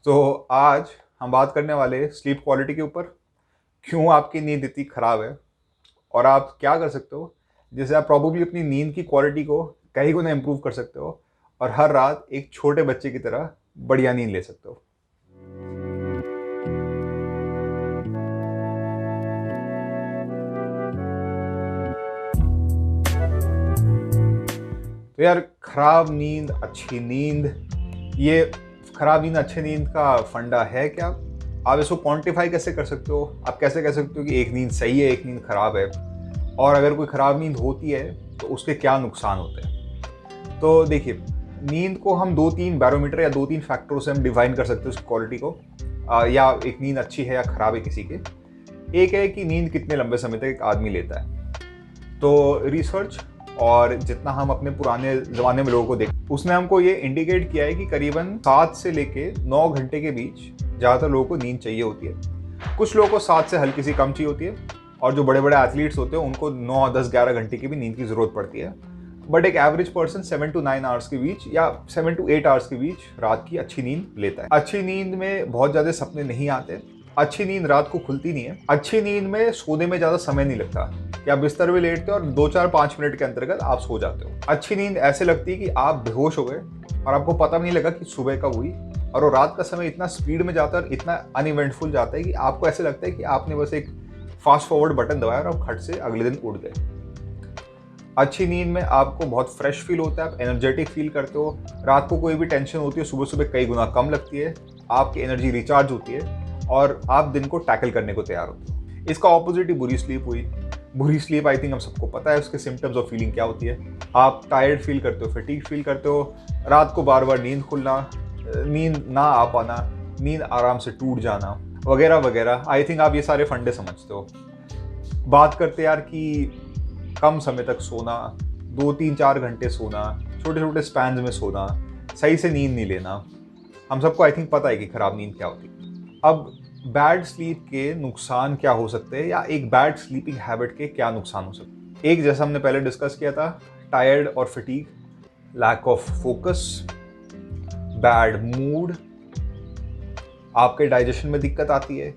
तो आज हम बात करने वाले हैं स्लीप क्वालिटी के ऊपर। क्यों आपकी नींद इतनी ख़राब है और आप क्या कर सकते हो जिससे आप प्रॉब्ली अपनी नींद की क्वालिटी को कई गुना इम्प्रूव कर सकते हो और हर रात एक छोटे बच्चे की तरह बढ़िया नींद ले सकते हो। तो यार, खराब नींद अच्छी नींद, ये खराब नींद अच्छी नींद का फंडा है क्या? आप इसको क्वांटिफाई कैसे कर सकते हो? आप कैसे कह सकते हो कि एक नींद सही है, एक नींद खराब है? और अगर कोई खराब नींद होती है तो उसके क्या नुकसान होते हैं? तो देखिए, नींद को हम 2-3 बैरोमीटर या 2-3 फैक्टरों से हम डिफाइन कर सकते हैं उसकी क्वालिटी को, या एक नींद अच्छी है या खराब है किसी के। एक है कि नींद कितने लंबे समय तक एक आदमी लेता है। तो रिसर्च और जितना हम अपने पुराने ज़माने में लोगों को देख, उसने हमको ये इंडिकेट किया है कि करीबन 7 से लेके 9 घंटे के बीच ज़्यादातर लोगों को नींद चाहिए होती है। कुछ लोगों को 7 से हल्की सी कम चाहिए होती है, और जो बड़े बड़े एथलीट्स होते हैं उनको 9, 10, 11 घंटे की भी नींद की ज़रूरत पड़ती है। बट एक एवरेज पर्सन 7 to 9 आवर्स के बीच या 7 to 8 आवर्स के बीच रात की अच्छी नींद लेता है। अच्छी नींद में बहुत ज़्यादा सपने नहीं आते। अच्छी नींद रात को खुलती नहीं है। अच्छी नींद में सोने में ज़्यादा समय नहीं लगता कि आप बिस्तर में लेटते हो और 2-4-5 मिनट के अंतर्गत आप सो जाते हो। अच्छी नींद ऐसे लगती है कि आप बेहोश हो गए और आपको पता भी नहीं लगा कि सुबह कब हुई, और वो रात का समय इतना स्पीड में जाता है और इतना अनइवेंटफुल जाता है कि आपको ऐसे लगता है कि आपने बस एक फास्ट फॉरवर्ड बटन दबाया और आप खट से अगले दिन उड़ गए। अच्छी नींद में आपको बहुत फ्रेश फील होता है, आप एनर्जेटिक फील करते हो। रात को कोई भी टेंशन होती है सुबह सुबह कई गुना कम लगती है, आपकी एनर्जी रिचार्ज होती है और आप दिन को टैकल करने को तैयार होते हो। इसका ऑपोजिट ही बुरी स्लीप हुई। बुरी स्लीप आई थिंक हम सबको पता है उसके सिम्टम्स और फीलिंग क्या होती है। आप टायर्ड फील करते हो, फटीग फील करते हो, रात को बार बार नींद खुलना, नींद ना आ पाना, नींद आराम से टूट जाना, वगैरह वगैरह। आई थिंक आप ये सारे फंडे समझते हो। बात करते यार कि कम समय तक सोना, 2-3-4 घंटे सोना, छोटे छोटे स्पैन्स में सोना, सही से नींद नहीं लेना, हम सबको आई थिंक पता है कि खराब नींद क्या होती है। अब बैड स्लीप के नुकसान क्या हो सकते हैं, या एक बैड स्लीपिंग हैबिट के क्या नुकसान हो सकते हैं? एक, जैसा हमने पहले डिस्कस किया था, टायर्ड और fatigue, lack of focus, bad mood, आपके डाइजेशन में दिक्कत आती है,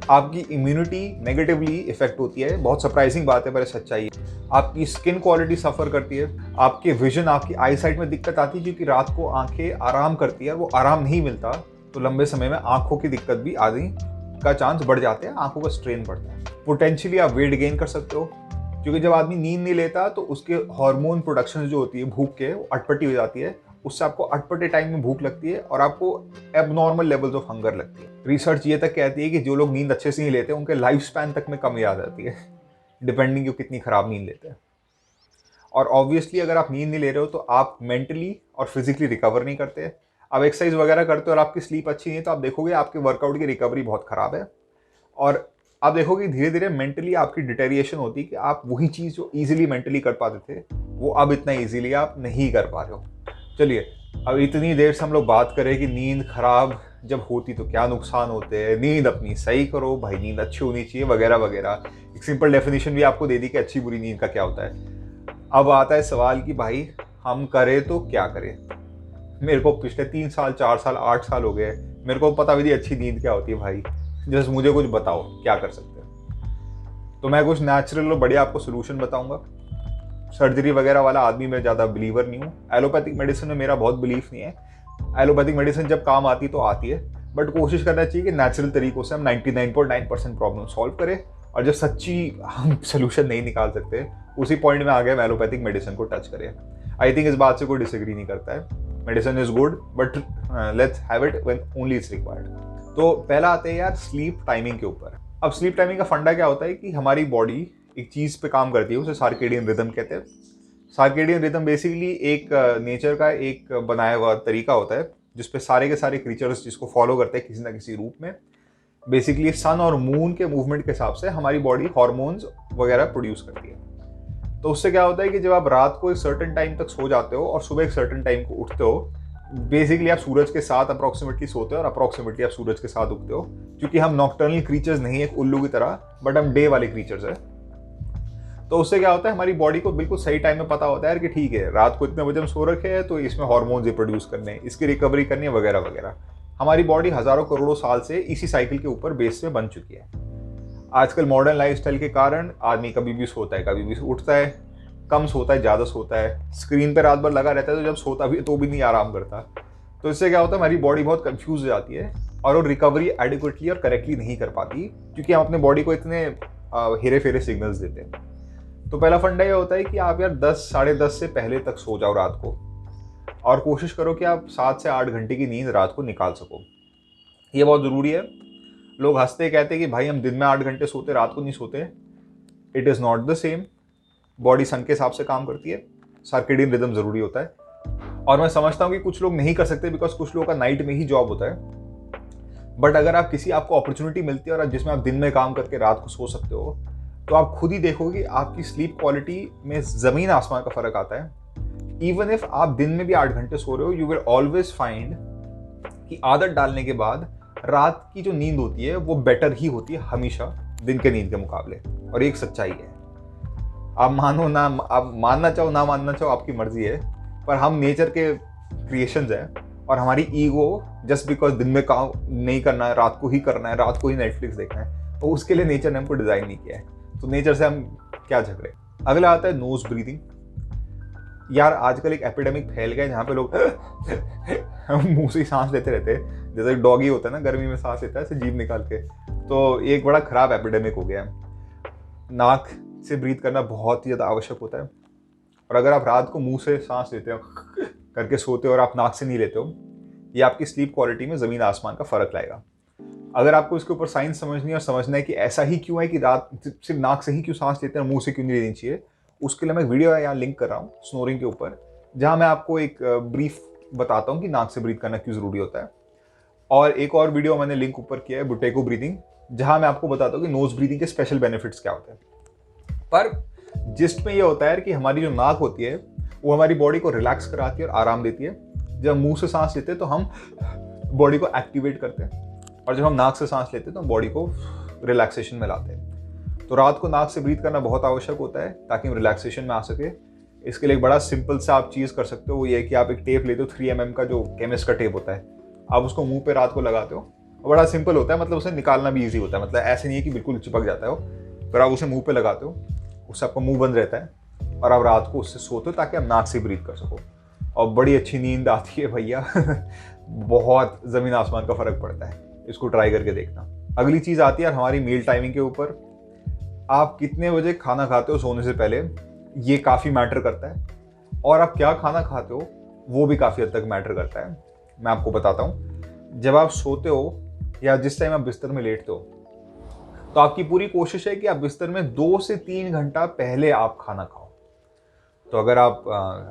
आपकी इम्यूनिटी नेगेटिवली इफेक्ट होती है। बहुत सरप्राइजिंग बात है पर सच्चाई है। आपकी स्किन क्वालिटी सफ़र करती है, आपके विजन, आपकी आई साइट में दिक्कत आती है, क्योंकि रात को आंखें आराम करती है और वो आराम नहीं मिलता तो लंबे समय में आंखों की दिक्कत भी आने का चांस बढ़ जाते हैं, आंखों का स्ट्रेन बढ़ता है। पोटेंशियली आप वेट गेन कर सकते हो, क्योंकि जब आदमी नींद नहीं लेता तो उसके हार्मोन प्रोडक्शन जो होती है भूख के, वो अटपटी हो जाती है। उससे आपको अटपटे टाइम में भूख लगती है और आपको एबनॉर्मल लेवल्स ऑफ हंगर लगती है। रिसर्च ये तक कहती है कि जो लोग नींद अच्छे से नहीं लेते उनके लाइफ स्पैन तक में कमी आ जाती है, डिपेंडिंग कितनी खराब नींद लेते हैं। और ऑब्वियसली अगर आप नींद नहीं ले रहे हो तो आप मेंटली और फिजिकली रिकवर नहीं करते। आप एक्सरसाइज वगैरह करते हो और आपकी स्लीप अच्छी नहीं है तो आप देखोगे आपके वर्कआउट की रिकवरी बहुत खराब है, और आप देखोगे धीरे धीरे मेंटली आपकी डिटेरिएशन होती है कि आप वही चीज़ जो ईजिली मेंटली कर पाते थे वो अब इतना ईजिली आप नहीं कर पा रहे हो। चलिए, अब इतनी देर से हम लोग बात करें कि नींद खराब जब होती तो क्या नुकसान होते हैं, नींद अपनी सही करो भाई, नींद अच्छी होनी चाहिए, वगैरह वगैरह। एक सिंपल डेफिनेशन भी आपको दे दी कि अच्छी बुरी नींद का क्या होता है। अब आता है सवाल कि भाई हम करें तो क्या करें? मेरे को पिछले 3 साल, 4 साल, 8 साल हो गए, मेरे को पता भी नहीं अच्छी नींद क्या होती है भाई। जस्ट मुझे कुछ बताओ क्या कर सकते हैं। तो मैं कुछ नेचुरल और बढ़िया आपको सोल्यूशन बताऊंगा। सर्जरी वगैरह वाला आदमी मैं ज़्यादा बिलीवर नहीं हूँ। एलोपैथिक मेडिसिन में मेरा बहुत बिलीफ नहीं है। एलोपैथिक मेडिसिन जब काम आती तो आती है, बट कोशिश करना चाहिए कि नेचुरल तरीकों से हम 99.9% प्रॉब्लम सॉल्व करें, और जब सच्ची हम सोल्यूशन नहीं निकाल सकते उसी पॉइंट में आ गए हम एलोपैथिक मेडिसिन को टच करें। आई थिंक इस बात से कोई डिसएग्री नहीं करता है। Medicine is good but let's have it when only it's required. तो पहला आते हैं यार स्लीप टाइमिंग के ऊपर। अब स्लीप टाइमिंग का फंडा क्या होता है कि हमारी बॉडी एक चीज़ पे काम करती है, उसे सार्केडियन रिदम कहते हैं। सार्केडियन रिदम बेसिकली एक नेचर का एक बनाया हुआ तरीका होता है जिसपे सारे के सारे क्रीचर्स जिसको फॉलो करते हैं किसी ना किसी रूप में। बेसिकली सन और मून के मूवमेंट के हिसाब से हमारी बॉडी हॉर्मोन्स वगैरह प्रोड्यूस करती है। तो उससे क्या होता है कि जब आप रात को एक सर्टेन टाइम तक सो जाते हो और सुबह एक सर्टेन टाइम को उठते हो, बेसिकली आप सूरज के साथ अप्रॉक्सीमेटली सोते हो और अप्रॉक्सीमेटली आप सूरज के साथ उठते हो, क्योंकि हम नॉक्टर्नल क्रीचर्स नहीं है एक उल्लू की तरह, बट हम डे वाले क्रीचर्स है। तो उससे क्या होता है हमारी बॉडी को बिल्कुल सही टाइम में पता होता है कि ठीक है रात को इतने बजे हम सो रखे हैं तो इसमें हार्मोन्स ये प्रोड्यूस करने हैं, इसकी रिकवरी करनी है, वगैरह वगैरह। हमारी बॉडी हज़ारों करोड़ों साल से इसी साइकिल के ऊपर बेस पे बन चुकी है। आजकल मॉडर्न लाइफस्टाइल के कारण आदमी कभी भी सोता है, कभी भी उठता है, कम सोता है, ज़्यादा सोता है, स्क्रीन पर रात भर लगा रहता है, तो जब सोता भी तो भी नहीं आराम करता। तो इससे क्या होता है, हमारी बॉडी बहुत कंफ्यूज हो जाती है और वो रिकवरी एडिक्वेटली और करेक्टली नहीं कर पाती, क्योंकि हम अपने बॉडी को इतने हेरे फेरे सिग्नल्स देते हैं। तो पहला फंडा ये होता है कि आप यार 10 साढ़े 10 से पहले तक सो जाओ रात को, और कोशिश करो कि आप 7 से 8 घंटे की नींद रात को निकाल सको। ये बहुत ज़रूरी है। लोग हंसते कहते हैं कि भाई हम दिन में 8 घंटे सोते, रात को नहीं सोते। It is not the same. Body sun के हिसाब से काम करती है, सर्केडियन रिदम ज़रूरी होता है। और मैं समझता हूँ कि कुछ लोग नहीं कर सकते बिकॉज कुछ लोगों का नाइट में ही जॉब होता है। बट अगर आपको अपॉर्चुनिटी मिलती है और जिसमें आप दिन में काम करके रात को सो सकते हो, तो आप खुद ही देखोगे कि आपकी स्लीप क्वालिटी में ज़मीन आसमान का फ़र्क आता है। इवन इफ आप दिन में भी 8 घंटे सो रहे हो, यू विल ऑलवेज फाइंड कि आदत डालने के बाद रात की जो नींद होती है वो बेटर ही होती है हमेशा दिन के नींद के मुकाबले। और एक सच्चाई है, आप मानो ना, आप मानना चाहो ना मानना चाहो, आपकी मर्जी है, पर हम नेचर के क्रिएशंस हैं और हमारी ईगो जस्ट बिकॉज दिन में काम नहीं करना है, रात को ही करना है, रात को ही नेटफ्लिक्स देखना है, तो उसके लिए नेचर ने हमको डिज़ाइन नहीं किया है। तो नेचर से हम क्या झगड़े। अगला आता है नोज ब्रीदिंग। यार आजकल एक एपिडेमिक फैल गया है जहाँ पे लोग मुंह से सांस लेते रहते हैं, जैसे डॉगी होता है ना, गर्मी में सांस लेता है ऐसे जीभ निकाल के। तो एक बड़ा खराब एपिडेमिक हो गया है। नाक से ब्रीथ करना बहुत ही ज़्यादा आवश्यक होता है। और अगर आप रात को मुंह से सांस लेते हो करके सोते हो और आप नाक से नहीं लेते हो, ये आपकी स्लीप क्वालिटी में ज़मीन आसमान का फ़र्क लाएगा। अगर आपको इसके ऊपर साइंस समझनी है और समझना है कि ऐसा ही क्यों है कि रात सिर्फ नाक से ही क्यों सांस लेते हैं, मुंह से क्यों नहीं लेनी चाहिए, उसके लिए मैं वीडियो यहाँ लिंक कर रहा हूँ स्नोरिंग के ऊपर, जहाँ मैं आपको एक ब्रीफ बताता हूँ कि नाक से ब्रीथ करना क्यों ज़रूरी होता है। और एक और वीडियो मैंने लिंक ऊपर किया है बुटेको ब्रीथिंग, जहाँ मैं आपको बताता हूँ कि नोज ब्रीथिंग के स्पेशल बेनिफिट्स क्या होते हैं। पर जिस्ट में ये होता है कि हमारी जो नाक होती है वो हमारी बॉडी को रिलैक्स कराती है और आराम देती है। जब मुंह से सांस लेते हैं तो हम बॉडी को एक्टिवेट करते हैं, और जब हम नाक से सांस लेते हैं तो हम बॉडी को रिलैक्सेशन में लाते हैं। तो रात को नाक से ब्रीथ करना बहुत आवश्यक होता है ताकि हम रिलैक्सेशन में आ सके। इसके लिए एक बड़ा सिंपल सा आप चीज़ कर सकते हो, वो ये है कि आप एक टेप लेते हो 3mm का, जो केमिस्ट का टेप होता है, आप उसको मुंह पे रात को लगाते हो। बड़ा सिंपल होता है, मतलब उसे निकालना भी ईजी होता है, मतलब ऐसे नहीं है कि बिल्कुल चिपक जाता है वो, पर आप उसे मुंह पे लगाते हो, उससे आपका मुंह बंद रहता है और आप रात को उससे सोते हो ताकि आप नाक से ब्रीथ कर सको, और बड़ी अच्छी नींद आती है भैया। बहुत ज़मीन आसमान का फ़र्क पड़ता है, इसको ट्राई करके देखना। अगली चीज़ आती है हमारी मील टाइमिंग के ऊपर। आप कितने बजे खाना खाते हो सोने से पहले, ये काफ़ी मैटर करता है, और आप क्या खाना खाते हो वो भी काफ़ी हद तक मैटर करता है। मैं आपको बताता हूँ, जब आप सोते हो या जिस टाइम आप बिस्तर में लेटते हो, तो आपकी पूरी कोशिश है कि आप बिस्तर में 2 से 3 घंटा पहले आप खाना खाओ। तो अगर आप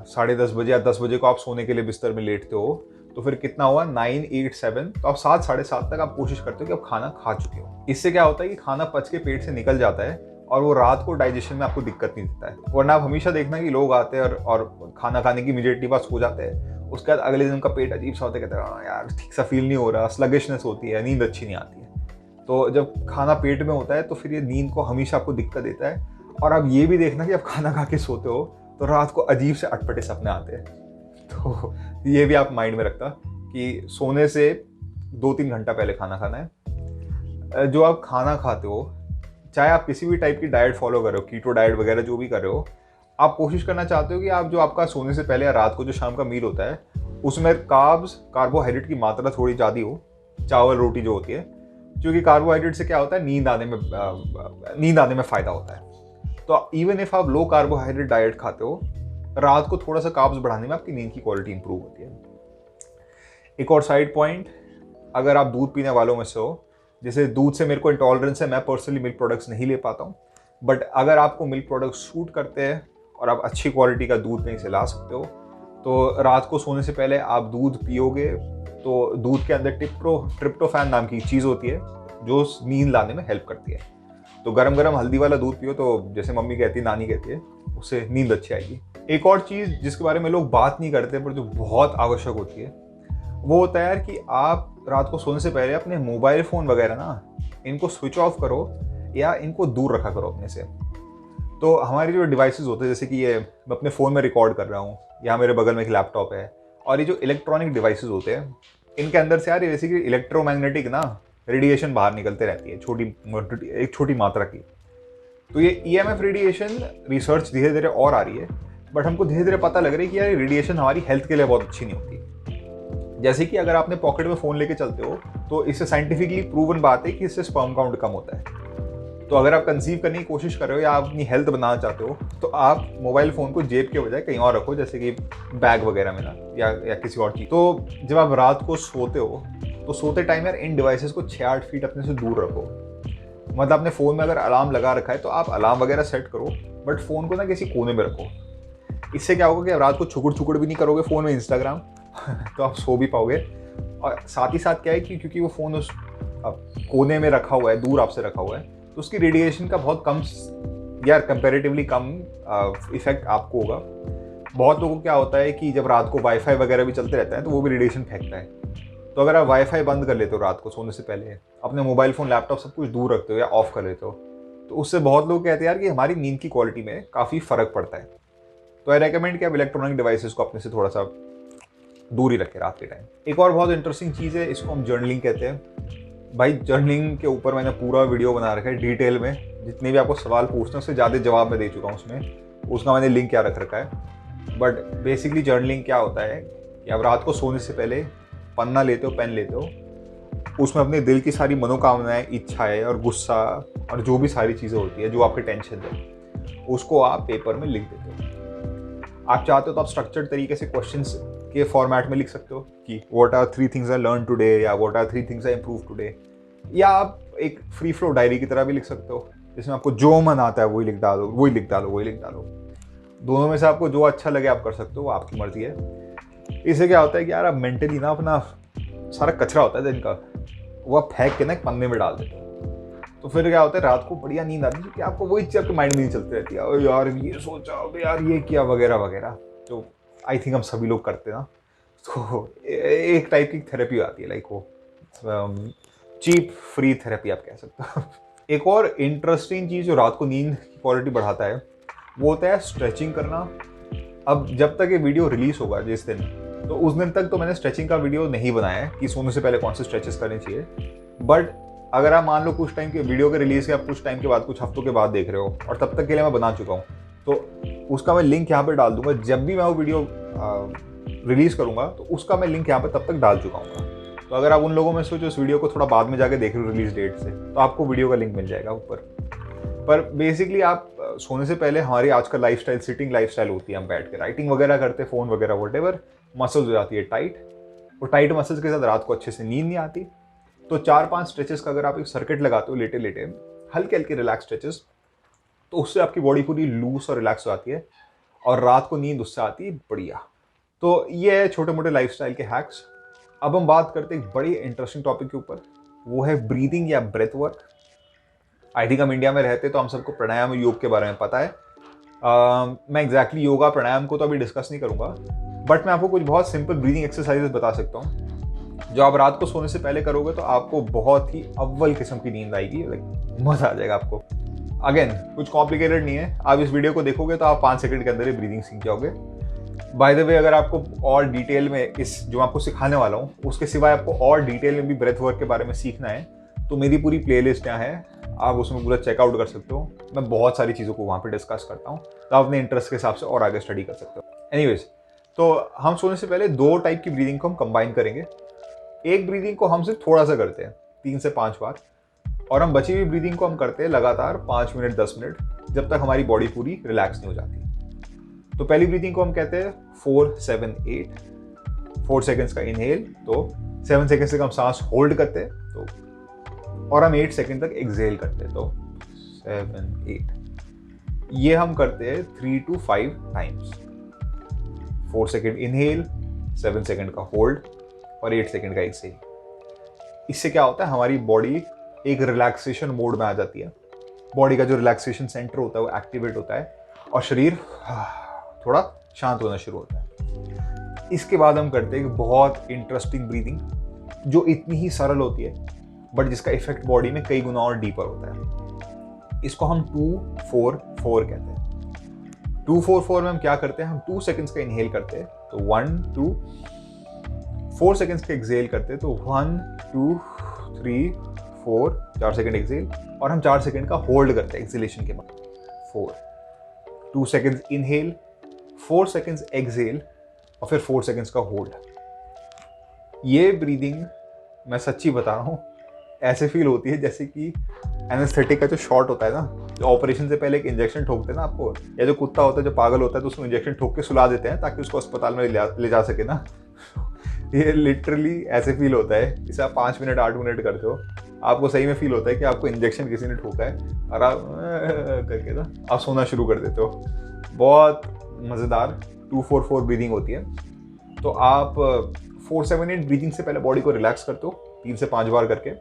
10:30 बजे या 10 बजे को आप सोने के लिए बिस्तर में लेटते हो, तो फिर कितना हुआ, 9, 8, 7, तो आप 7, साढ़े 7 तक आप कोशिश करते हो कि आप खाना खा चुके हो। इससे क्या होता है कि खाना पच के पेट से निकल जाता है और वो रात को डाइजेशन में आपको दिक्कत नहीं देता है। वरना आप हमेशा देखना कि लोग आते हैं और खाना खाने की इमीडिएटली बाद सो जाते हैं, उसके बाद अगले दिन उनका पेट अजीब सा होता है, कहते हैं यार ठीक सा फील नहीं हो रहा, स्लगिशनेस होती है, नींद अच्छी नहीं आती है। तो जब खाना पेट में होता है तो फिर ये नींद को हमेशा आपको दिक्कत देता है। और आप ये भी देखना कि आप खाना खा के सोते हो तो रात को अजीब से अटपटे सपने आते हैं। तो ये भी आप माइंड में रखता कि सोने से 2-3 घंटा पहले खाना खाना है। जो आप खाना खाते हो, चाहे आप किसी भी टाइप की डाइट फॉलो कर रहे हो, कीटो डाइट वगैरह जो भी कर रहे हो, आप कोशिश करना चाहते हो कि आप जो आपका सोने से पहले या रात को जो शाम का मील होता है, उसमें कार्बोहाइड्रेट की मात्रा थोड़ी ज़्यादा हो, चावल रोटी जो होती है, क्योंकि कार्बोहाइड्रेट से क्या होता है, नींद आने में फ़ायदा होता है। तो इवन इफ आप लो कार्बोहाइड्रेट डाइट खाते हो, रात को थोड़ा सा कार्ब्स बढ़ाने में आपकी नींद की क्वालिटी इंप्रूव होती है। एक और साइड पॉइंट, अगर आप दूध पीने वालों में से हो, जैसे दूध से मेरे को इंटॉलरेंस है, मैं पर्सनली मिल्क प्रोडक्ट्स नहीं ले पाता हूँ, बट अगर आपको मिल्क प्रोडक्ट्स सूट करते हैं और आप अच्छी क्वालिटी का दूध कहीं से ला सकते हो, तो रात को सोने से पहले आप दूध पियोगे तो दूध के अंदर ट्रिप्टोफैन नाम की चीज़ होती है जो नींद लाने में हेल्प करती है। तो गरम गरम हल्दी वाला दूध पियो, तो जैसे मम्मी कहती है, नानी कहती है, उससे नींद अच्छी आएगी। एक और चीज़ जिसके बारे में लोग बात नहीं करते पर जो बहुत आवश्यक होती है, वो होता है यार कि आप रात को सोने से पहले अपने मोबाइल फ़ोन वगैरह ना, इनको स्विच ऑफ करो या इनको दूर रखा करो अपने से। तो हमारे जो डिवाइसेस होते हैं, जैसे कि ये मैं अपने फ़ोन में रिकॉर्ड कर रहा हूँ, या मेरे बगल में एक लैपटॉप है, और ये जो इलेक्ट्रॉनिक डिवाइसेस होते हैं, इनके अंदर से यार ये बेसिकली इलेक्ट्रोमैग्नेटिक ना रेडिएशन बाहर निकलते रहती है, एक छोटी मात्रा की। तो ये EMF रेडिएशन रिसर्च धीरे धीरे और आ रही है, बट हमको धीरे धीरे पता लग रहा है कि यार ये रेडिएशन हमारी हेल्थ के लिए बहुत अच्छी नहीं होती। जैसे कि अगर आपने पॉकेट में फ़ोन लेके चलते हो तो इससे साइंटिफिकली प्रूवन बात है कि इससे स्पर्म काउंट कम होता है। तो अगर आप कंसीव करने की कोशिश कर रहे हो या आप अपनी हेल्थ बनाना चाहते हो तो आप मोबाइल फ़ोन को जेब के बजाय कहीं और रखो, जैसे कि बैग वगैरह में ना, या किसी और चीज़। तो जब आप रात को सोते हो तो सोते टाइम यार इन डिवाइसेस को 6-8 फीट अपने से दूर रखो। मतलब अपने फ़ोन में अगर अलार्म लगा रखा है तो आप अलार्म वगैरह सेट करो, बट फ़ोन को ना किसी कोने में रखो। इससे क्या होगा कि आप रात को छुकुड़ भी नहीं करोगे फ़ोन में इंस्टाग्राम तो आप सो भी पाओगे। और साथ ही साथ क्या है कि क्योंकि वो फ़ोन उस कोने में रखा हुआ है, दूर आपसे रखा हुआ है, तो उसकी रेडिएशन का बहुत कम या कंपैरेटिवली कम इफेक्ट आपको होगा। बहुत लोगों को क्या होता है कि जब रात को वाईफाई वगैरह भी चलते रहता है तो वो भी रेडिएशन फेंकता है। तो अगर आप वाईफाई बंद कर लेते हो रात को सोने से पहले, अपने मोबाइल फ़ोन लैपटॉप सब कुछ दूर रखते हो या ऑफ कर लेते हो, तो उससे बहुत लोग कहते हैं यार कि हमारी नींद की क्वालिटी में काफ़ी फ़र्क पड़ता है। तो आई रेकमेंड कि आप इलेक्ट्रॉनिक डिवाइसेस को अपने से थोड़ा सा दूर ही रखें रात के टाइम। एक और बहुत इंटरेस्टिंग चीज़ है, इसको हम जर्नलिंग कहते हैं। भाई जर्नलिंग के ऊपर मैंने पूरा वीडियो बना रखा है डिटेल में, जितने भी आपको सवाल पूछते हैं उससे ज़्यादा जवाब मैं दे चुका हूँ उसमें, उसका मैंने लिंक क्या रख रखा है। बट बेसिकली जर्नलिंग क्या होता है कि आप रात को सोने से पहले पन्ना लेते हो, पेन लेते हो, उसमें अपने दिल की सारी मनोकामनाएं, इच्छाएं और गुस्सा और जो भी सारी चीज़ें होती है, जो आपके टेंशन है, उसको आप पेपर में लिख देते हो। आप चाहते हो तो आप स्ट्रक्चर्ड तरीके से क्वेश्चंस के फॉर्मेट में लिख सकते हो कि what are 3 things I learn today, या what are 3 things I improve today, या आप एक फ्री फ्लो डायरी की तरह भी लिख सकते हो, जिसमें आपको जो मन आता है वही लिख डालो, वही लिख डालो। दोनों में से आपको जो अच्छा लगे आप कर सकते हो, वो आपकी मर्जी है। इससे क्या होता है कि यार आप मेंटली ना अपना सारा कचरा होता है दिन का, वो आप फेंक के ना एक पन्ने में डाल देते हो। तो फिर क्या होता है, रात को बढ़िया नींद आती है क्योंकि आपको वही चीज़ आपके माइंड में नहीं चलती रहती है, यार ये सोचा, यार ये किया, वगैरह वगैरह। तो आई थिंक हम सभी लोग करते हैं ना। तो एक टाइप की थेरेपी आती है, लाइक वो चीप फ्री थेरेपी आप कह सकते हो। एक और इंटरेस्टिंग चीज़ जो रात को नींद की क्वालिटी बढ़ाता है वो होता है स्ट्रेचिंग करना। अब जब तक ये वीडियो रिलीज होगा जिस दिन, तो उस दिन तक तो मैंने स्ट्रेचिंग का वीडियो नहीं बनाया है कि सोने से पहले कौन से स्ट्रेचेस करने चाहिए। बट अगर आप मान लो कुछ टाइम के वीडियो के रिलीज के आप कुछ टाइम के बाद, कुछ हफ्तों के बाद देख रहे हो और तब तक के लिए मैं बना चुका हूँ, तो उसका मैं लिंक यहाँ पे डाल दूंगा। जब भी मैं वो वीडियो रिलीज करूंगा तो उसका मैं लिंक यहाँ पे तब तक डाल चुका हूँ। तो अगर आप उन लोगों में से जो इस वीडियो को थोड़ा बाद में जाके देख रहे हो रिलीज डेट से, तो आपको वीडियो का लिंक मिल जाएगा ऊपर। पर बेसिकली आप सोने से पहले, हमारी आजकल लाइफस्टाइल सिटिंग लाइफस्टाइल होती है, हम बैठ के राइटिंग वगैरह करते हैं, फ़ोन वगैरह व्हाटएवर, मसल्स हो जाती है टाइट, और टाइट मसल्स के साथ रात को अच्छे से नींद नहीं आती। तो 4-5 स्ट्रेचेस का अगर आप एक सर्किट लगाते हो लेटे लेटे, हल्के हल्के रिलैक्स स्ट्रेचेस, तो उससे आपकी बॉडी पूरी लूज और रिलैक्स हो जाती है और रात को नींद उससे आती है बढ़िया। तो ये है छोटे मोटे लाइफस्टाइल के हैक्स। अब हम बात करते हैं एक बड़ी इंटरेस्टिंग टॉपिक के ऊपर, वो है ब्रीदिंग या ब्रेथ वर्क। आई थिंक हम इंडिया में रहते तो हम सबको प्राणायाम और योग के बारे में पता है। मैं एग्जैक्टली योगा प्राणायाम को तो अभी डिस्कस नहीं करूँगा, बट मैं आपको कुछ बहुत सिंपल ब्रीदिंग एक्सरसाइजेस बता सकता हूँ जो आप रात को सोने से पहले करोगे तो आपको बहुत ही अव्वल किस्म की नींद आएगी, लाइक मजा आ जाएगा आपको। अगेन कुछ कॉम्प्लिकेटेड नहीं है, आप इस वीडियो को देखोगे तो आप 5 सेकंड के अंदर ही ब्रीदिंग सीख जाओगे। बाय द वे, अगर आपको और डिटेल में इस जो आपको सिखाने वाला हूँ उसके सिवाय आपको और डिटेल में भी ब्रेथ वर्क के बारे में सीखना है, तो मेरी पूरी प्लेलिस्ट यहाँ है, आप उसमें पूरा चेकआउट कर सकते हो। मैं बहुत सारी चीज़ों को वहाँ पे डिस्कस करता हूँ, तो आप अपने इंटरेस्ट के हिसाब से और आगे स्टडी कर सकते हो। एनीवेज, तो हम सोने से पहले 2 टाइप की ब्रीदिंग को हम कंबाइन करेंगे। एक ब्रीदिंग को हम सिर्फ थोड़ा सा करते हैं 3 से 5 बार, और हम बची हुई ब्रीदिंग को हम करते हैं लगातार 5 मिनट 10 मिनट, जब तक हमारी बॉडी पूरी रिलैक्स नहीं हो जाती। तो पहली ब्रीदिंग को हम कहते हैं 4-7-8। 4 सेकेंड्स का इनहेल, तो 7 सेकेंड्स तक हम सांस होल्ड करते हैं, तो और हम 8 सेकेंड तक एक्सहेल करते हैं, तो 7-8। ये हम करते हैं 3 to 5 times. 4 second inhale, 7 second का होल्ड और 8 सेकेंड का एक्सहेल। इससे क्या होता है, हमारी बॉडी एक रिलैक्सेशन मोड में आ जाती है। बॉडी का जो रिलैक्सेशन सेंटर होता है वो एक्टिवेट होता है और शरीर थोड़ा शांत होना शुरू होता है। इसके बाद हम करते हैं एक बहुत इंटरेस्टिंग ब्रीदिंग जो इतनी ही सरल होती है बट जिसका इफेक्ट बॉडी में कई गुना और डीपर होता है। इसको हम 2-4-4 कहते हैं। 2-4-4 में हम क्या करते हैं, हम 2 सेकेंड्स का इनहेल करते हैं, तो 1 2 4 सेकेंड्स के एक्सेल करते तो 1 2 3 4 4 सेकेंड एक्सेल, और हम 4 सेकेंड का होल्ड करते हैं एक्सेलेशन के बाद। 4 2 सेकेंड्स इनहेल, 4 सेकेंड्स एक्सेल, और फिर 4 सेकेंड्स का होल्ड। ये ब्रीदिंग मैं सच्ची बता रहा हूँ ऐसे फील होती है जैसे कि एनेस्थेटिक का जो शॉट होता है ना, जो ऑपरेशन से पहले एक इंजेक्शन ठोकते हैं ना आपको, या जो कुत्ता होता है जो पागल होता है तो उसको इंजेक्शन ठोक के सुला देते हैं ताकि उसको अस्पताल में ले जा सके ना। ये लिटरली ऐसे फील होता है। इसे आप 5 मिनट 8 मिनट करते हो, आपको सही में फील होता है कि आपको इंजेक्शन किसी ने ठोका है, और आप करके ना आप सोना शुरू कर देते हो। बहुत मज़ेदार 2-4-4 ब्रीदिंग होती है। तो आप 4-7-8 ब्रीदिंग से पहले बॉडी को रिलैक्स करते हो 3 से 5 बार करके।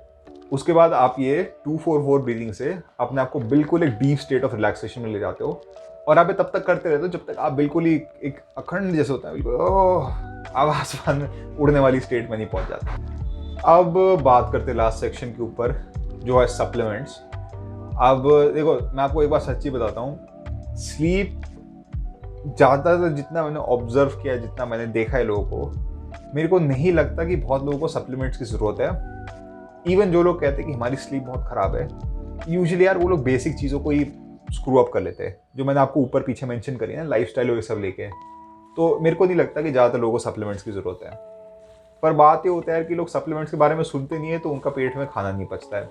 उसके बाद आप ये 2-4-4 ब्रीदिंग से अपने आप को बिल्कुल एक डीप स्टेट ऑफ रिलैक्सेशन में ले जाते हो, और आप ये तब तक करते रहते हो जब तक आप बिल्कुल ही एक अखंड जैसे होता है, बिल्कुल आप आसमान में उड़ने वाली स्टेट में नहीं पहुंच जाते। अब बात करते हैं लास्ट सेक्शन के ऊपर जो है सप्लीमेंट्स। अब देखो मैं आपको एक बार सच्ची बताता हूँ, स्लीप ज़्यादातर जितना मैंने ऑब्जर्व किया, जितना मैंने देखा है लोगों को, मेरे को नहीं लगता कि बहुत लोगों को सप्लीमेंट्स की ज़रूरत है। इवन जो लोग कहते हैं कि हमारी स्लीप बहुत ख़राब है, यूजुअली यार वो लोग बेसिक चीज़ों को ही स्क्रू अप कर लेते हैं, जो मैंने आपको ऊपर पीछे मेंशन करी है ना, लाइफस्टाइल और ये सब लेके। तो मेरे को नहीं लगता कि ज़्यादातर लोगों को सप्लीमेंट्स की ज़रूरत है। पर बात ये होता है कि लोग सप्लीमेंट्स के बारे में सुनते नहीं है तो उनका पेट में खाना नहीं पचता है।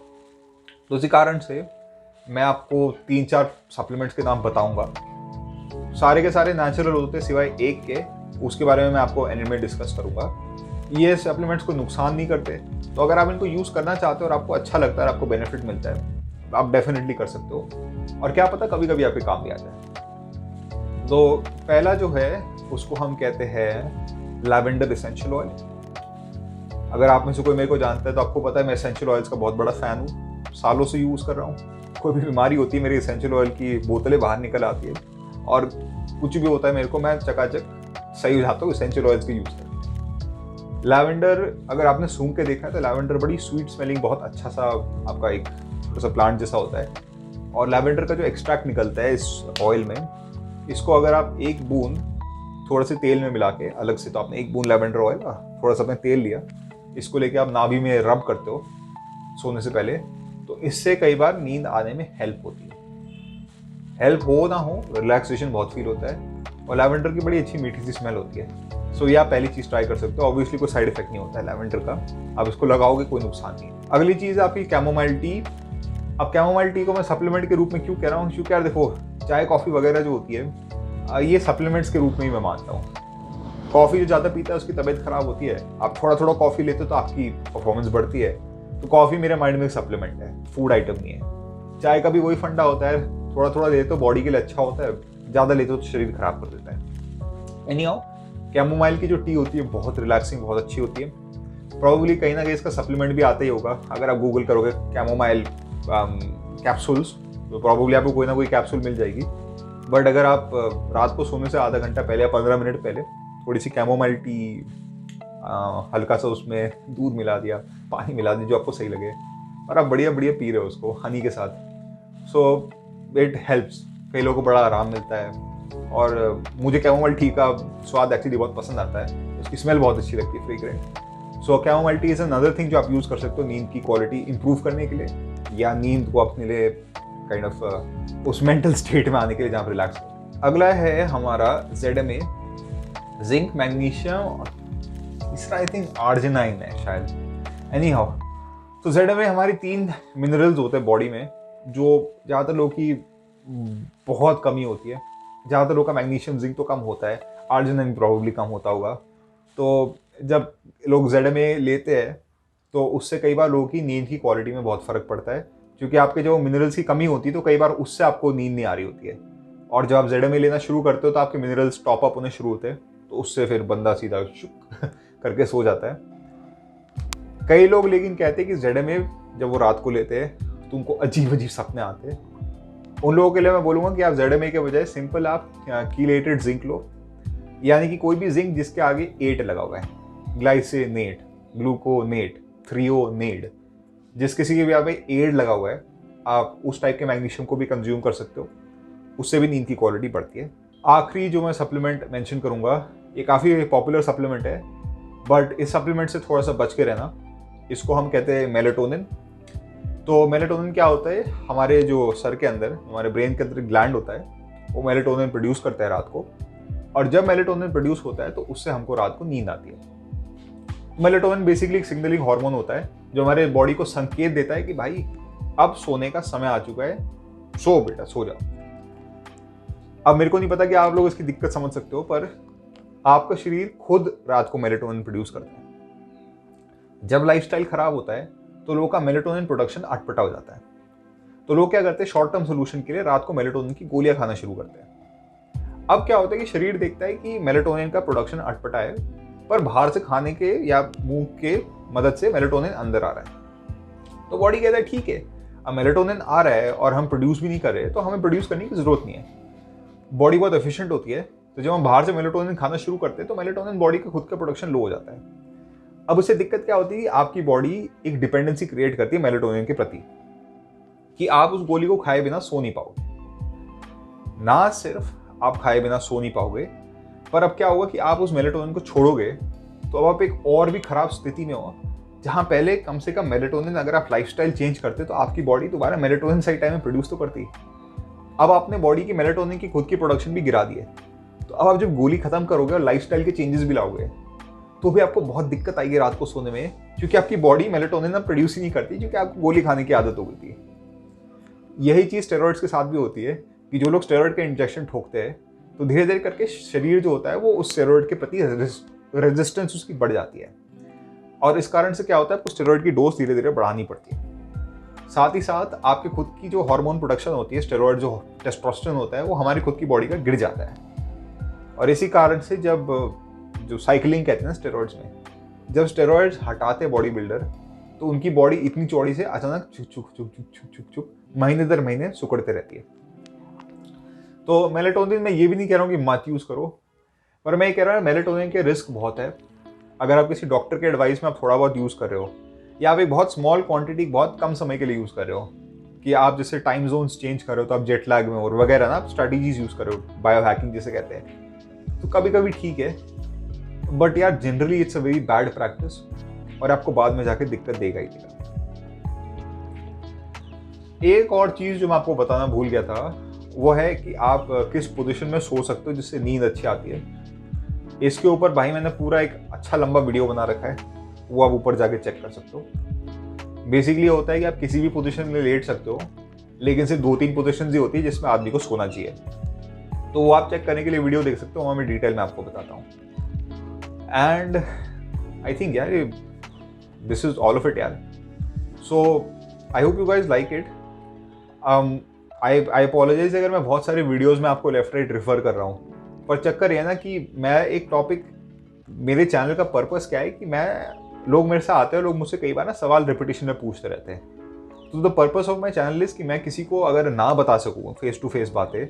तो इसी कारण से मैं आपको 3-4 सप्लीमेंट्स के नाम बताऊँगा। सारे के सारे नेचुरल होते हैं सिवाय एक के, उसके बारे में मैं आपको एंड में डिस्कस करूँगा। ये सप्लीमेंट्स को नुकसान नहीं करते, तो अगर आप इनको यूज़ करना चाहते हो और आपको अच्छा लगता है और आपको बेनिफिट मिलता है तो आप डेफिनेटली कर सकते हो, और क्या पता कभी कभी आपके काम भी आ जाए। तो पहला जो है उसको हम कहते हैं लैवेंडर एसेंशियल ऑयल। अगर आप में से कोई मेरे को जानता है तो आपको पता है मैं एसेंशियल ऑयल्स का बहुत बड़ा फ़ैन हूँ, सालों से यूज़ कर रहा हूँ। कोई भी बीमारी होती है मेरी एसेंशियल ऑयल की बोतलें बाहर निकल आती है, और कुछ भी होता है मेरे को मैं चकाचक सही हो जाता हूँ एसेंशियल ऑयल्स के यूज़ से। लैवेंडर अगर आपने सूंघ के देखा है तो लैवेंडर बड़ी स्वीट स्मेलिंग, बहुत अच्छा सा आपका एक छोटा सा प्लांट जैसा होता है। और लैवेंडर का जो एक्सट्रैक्ट निकलता है इस ऑयल में, इसको अगर आप एक बूंद थोड़े से तेल में मिला के अलग से, तो आपने एक बूंद लैवेंडर ऑयल थोड़ा सा आपने तेल लिया, इसको लेके आप नाभि में रब करते हो सोने से पहले, तो इससे कई बार नींद आने में हेल्प होती है। हेल्प हो ना हो, रिलैक्सेशन बहुत फील होता है, और लैवेंडर की बड़ी अच्छी मीठी सी स्मेल होती है। सो ये आप पहली चीज़ ट्राई कर सकते हो। ऑब्वियसली कोई साइड इफेक्ट नहीं होता है लैवेंडर का, आप इसको लगाओगे कोई नुकसान नहीं। अगली चीज़ है आपकी कैमोमाइल टी। अब कैमोमाइल टी को मैं सप्लीमेंट के रूप में क्यों कह रहा हूँ, क्योंकि यार देखो चाय कॉफ़ी वगैरह जो होती है ये सप्लीमेंट्स के रूप में ही मैं मानता हूँ। कॉफ़ी जो ज़्यादा पीता है उसकी तबीयत खराब होती है, आप थोड़ा थोड़ा कॉफ़ी लेते हो तो आपकी परफॉर्मेंस बढ़ती है। तो कॉफ़ी मेरे माइंड में एक सप्लीमेंट है, फूड आइटम नहीं है। चाय का भी वही फंडा होता है, थोड़ा थोड़ा लेते हो बॉडी के लिए अच्छा होता है, ज़्यादा लेते हो तो शरीर खराब कर देता है। एनीहाउ कैमोमाइल की जो टी होती है बहुत रिलैक्सिंग, बहुत अच्छी होती है। प्रॉब्ली कहीं ना कहीं इसका सप्लीमेंट भी आता ही होगा। अगर आप गूगल करोगे कैमोमाइल कैप्सूल्स तो प्रॉब्ली आपको कोई ना कोई कैप्सूल मिल जाएगी। बट अगर आप रात को सोने से आधा घंटा पहले या 15 मिनट पहले थोड़ी सी कैमोमाइल टी, हल्का सा उसमें दूध मिला दिया, पानी मिला दिया, जो आपको सही लगे, और आप बढ़िया बढ़िया पी रहे हो उसको हनी के साथ, सो इट हेल्प्स। कई लोगों को बड़ा आराम मिलता है। और मुझे कैमोमाइल टी का स्वाद एक्चुअली बहुत पसंद आता है, उसकी स्मेल बहुत अच्छी लगती है, fragrant. So chamomile tea is another thing जो आप यूज़ कर सकते हो नींद की क्वालिटी इंप्रूव करने के लिए, या नींद को अपने लिए काइंड ऑफ उस मेंटल स्टेट में आने के लिए जहाँ पर रिलैक्स हो। अगला है हमारा ZMA, जिंक, मैग्नीशियम, तीसरा आई थिंक आर्जिनाइन है शायद। एनी हाउ, तो ZMA हमारी 3 मिनरल्स होते हैं बॉडी में जो ज़्यादातर लोगों की बहुत कमी होती है। ज़्यादातर लोग का मैग्नीशियम, जिंक तो कम होता है, आर्जिनाइन प्रॉब्ली कम होता होगा। तो जब लोग ZMA लेते हैं तो उससे कई बार लोगों की नींद की क्वालिटी में बहुत फ़र्क पड़ता है, क्योंकि आपके जो मिनरल्स की कमी होती है तो कई बार उससे आपको नींद नहीं आ रही होती है। और जब आप ZMA लेना शुरू करते हो तो आपके मिनरल्स टॉप अप होने शुरू होते हैं, तो उससे फिर बंदा सीधा शुक करके सो जाता है। कई लोग लेकिन कहते हैं कि ZMA जब वो रात को लेते हैं तो उनको अजीब अजीब सपने आते हैं। उन लोगों के लिए मैं बोलूँगा कि आप ZMA के बजाय सिंपल आप कीलेटेड जिंक लो, यानी कि कोई भी जिंक जिसके आगे 8 लगा हुआ है, ग्लाइसिनेट, ग्लूकोनेट, थ्रियोनेट, जिस किसी के भी यहाँ पे 8 लगा हुआ है, आप उस टाइप के मैग्नीशियम को भी कंज्यूम कर सकते हो, उससे भी नींद की क्वालिटी बढ़ती है। आखिरी जो मैं सप्लीमेंट मेंशन करूँगा, ये काफ़ी पॉपुलर सप्लीमेंट है, बट इस सप्लीमेंट से थोड़ा सा बच के रहना। इसको हम कहते हैं मेलेटोनिन। तो मेलेटोनिन क्या होता है, हमारे जो सर के अंदर, हमारे ब्रेन के अंदर ग्लैंड होता है, वो मेलेटोनिन प्रोड्यूस करता है रात को, और जब मेलेटोनिन प्रोड्यूस होता है तो उससे हमको रात को नींद आती है। मेलेटोनिन बेसिकली एक सिग्नलिंग हार्मोन होता है जो हमारे बॉडी को संकेत देता है कि भाई अब सोने का समय आ चुका है, सो बेटा सो जाओ। अब मेरे को नहीं पता कि आप लोग इसकी दिक्कत समझ सकते हो, पर आपका शरीर खुद रात को मेलेटोनिन प्रोड्यूस करता है। जब लाइफस्टाइल खराब होता है तो लोगों का मेलेटोनिन प्रोडक्शन अटपटा हो जाता है। तो लोग क्या करते हैं, शॉर्ट टर्म सोल्यूशन के लिए रात को मेलेटोनिन की गोलियां खाना शुरू करते हैं। अब क्या होता है कि शरीर देखता है कि मेलेटोनिन का प्रोडक्शन अटपटा है, पर बाहर से खाने के या मुंह के मदद से मेलेटोनिन अंदर आ रहा है। तो बॉडी कहता है ठीक है, अब मेलेटोनिन आ रहा है और हम प्रोड्यूस भी नहीं कर रहे, तो हमें प्रोड्यूस करने की जरूरत नहीं है। बॉडी बहुत एफिशिएंट होती है, तो जब हम बाहर से मेलेटोनिन खाना शुरू करते हैं तो मेलेटोनिन बॉडी का खुद का प्रोडक्शन लो हो जाता है। अब उससे दिक्कत क्या होती है, आपकी बॉडी एक डिपेंडेंसी क्रिएट करती है मेलेटोनिन के प्रति, कि आप उस गोली को खाए बिना सो नहीं पाओगे। ना सिर्फ आप खाए बिना सो नहीं पाओगे, पर अब क्या होगा कि आप उस मेलेटोनिन को छोड़ोगे तो अब आप एक और भी खराब स्थिति में हो, जहां पहले कम से कम मेलेटोनिन, अगर आप लाइफस्टाइल चेंज करते तो आपकी बॉडी दोबारा मेलेटोनिन सही टाइम में प्रोड्यूस तो करती। अब आपने बॉडी की मेलेटोनिन की खुद की प्रोडक्शन भी गिरा दी है। तो अब आप जब गोली खत्म करोगे और लाइफस्टाइल के चेंजेस भी लाओगे तो भी आपको बहुत दिक्कत आएगी रात को सोने में, क्योंकि आपकी बॉडी मेलेटोनिन अब प्रोड्यूस ही नहीं करती, क्योंकि आपको गोली खाने की आदत हो गई थी। यही चीज़ स्टेरॉइड्स के साथ भी होती है कि जो लोग स्टेरॉइड के इंजेक्शन ठोकते हैं तो धीरे धीरे करके शरीर जो होता है वो उस स्टेरॉइड के प्रति रेजिस्टेंस उसकी बढ़ जाती है, और इस कारण से क्या होता है, आपको स्टेरॉइड की डोज धीरे धीरे बढ़ानी पड़ती है। साथ ही साथ आपके खुद की जो हार्मोन प्रोडक्शन होती है, स्टेरॉइड जो टेस्टोस्टेरोन होता है, वो हमारी खुद की बॉडी का गिर जाता है। और इसी कारण से जब जो साइकिलिंग कहते हैं ना स्टेरॉइड्स में, जब स्टेरॉइड्स हटाते बॉडी बिल्डर, तो उनकी बॉडी इतनी चौड़ी से अचानक चुक चुक चुक चुक चुक चुक चुक महीने दर महीने सुकड़ते रहती है। तो मेलेटोनिन, मैं ये भी नहीं कह रहा हूँ कि मत यूज़ करो, पर मैं ये कह रहा हूँ मेलेटोनिन के रिस्क बहुत है। अगर आप किसी डॉक्टर के एडवाइस में आप थोड़ा बहुत यूज़ कर रहे हो, या आप एक बहुत स्मॉल क्वांटिटी बहुत कम समय के लिए यूज़ कर रहे हो, कि आप जैसे टाइम जोन्स चेंज कर रहे हो तो आप जेट लैग में और वगैरह ना, आप स्ट्रैटेजीज यूज़ कर रहे हो, बायो हैकिंग जिसे कहते हैं, तो कभी कभी ठीक है, बट यार generally it's a very bad practice, और आपको बाद में जाके दिक्कत देगा ही देगा। एक और चीज़ जो मैं आपको बताना भूल गया था, वो है कि आप किस पोजीशन में सो सकते हो जिससे नींद अच्छी आती है। इसके ऊपर भाई मैंने पूरा एक अच्छा लंबा वीडियो बना रखा है, वो आप ऊपर जाके चेक कर सकते हो। बेसिकली होता है कि आप किसी भी पोजीशन में लेट सकते हो, लेकिन सिर्फ 2-3 पोजीशंस ही होती है जिसमें आदमी को सोना चाहिए। तो वो आप चेक करने के लिए वीडियो देख सकते हो, वहाँ मैं डिटेल में आपको बताता हूँ। एंड आई थिंक यार this is all of it यार। So I hope you guys like it. I apologise अगर मैं बहुत सारे वीडियोस में आपको लेफ्ट राइट रेफर कर रहा हूँ, पर चक्कर ये ना कि मैं एक टॉपिक, मेरे चैनल का पर्पस क्या है कि लोग मेरे साथ आते हैं, लोग मुझसे कई बार ना सवाल रिपीटेशन में पूछते रहते हैं। तो the purpose of my channel is कि मैं किसी को अगर ना बता सकूँ फेस टू फेस बातें,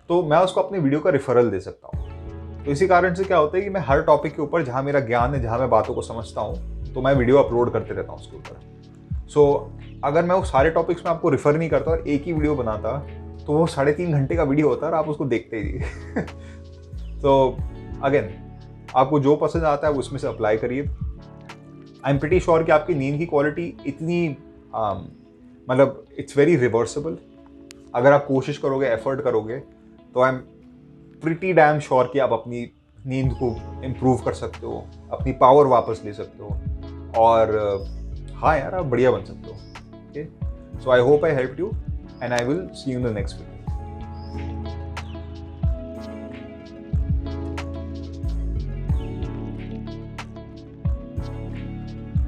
तो मैं उसको अपने वीडियो का रेफरल दे सकता हूँ। तो इसी कारण से क्या होता है कि मैं हर टॉपिक के ऊपर जहाँ मेरा ज्ञान है, जहाँ मैं बातों को समझता हूँ, तो मैं वीडियो अपलोड करते रहता हूँ उसके ऊपर। सो अगर मैं वो सारे टॉपिक्स में आपको रेफर नहीं करता और एक ही वीडियो बनाता, तो वो 3.5 घंटे का वीडियो होता है और आप उसको देखते ही। तो अगेन, आपको जो पसंद आता है उसमें से अप्लाई करिए। आई एम प्रीटी श्योर कि आपकी नींद की क्वालिटी इतनी मतलब इट्स वेरी रिवर्सिबल। अगर आप कोशिश करोगे, एफर्ट करोगे, तो I am pretty damn sure कि आप अपनी नींद को इम्प्रूव कर सकते हो, अपनी पावर वापस ले सकते हो, और हाँ यार, आप बढ़िया बन सकते हो। Okay, so I hope I help you, and I will see you in the next video.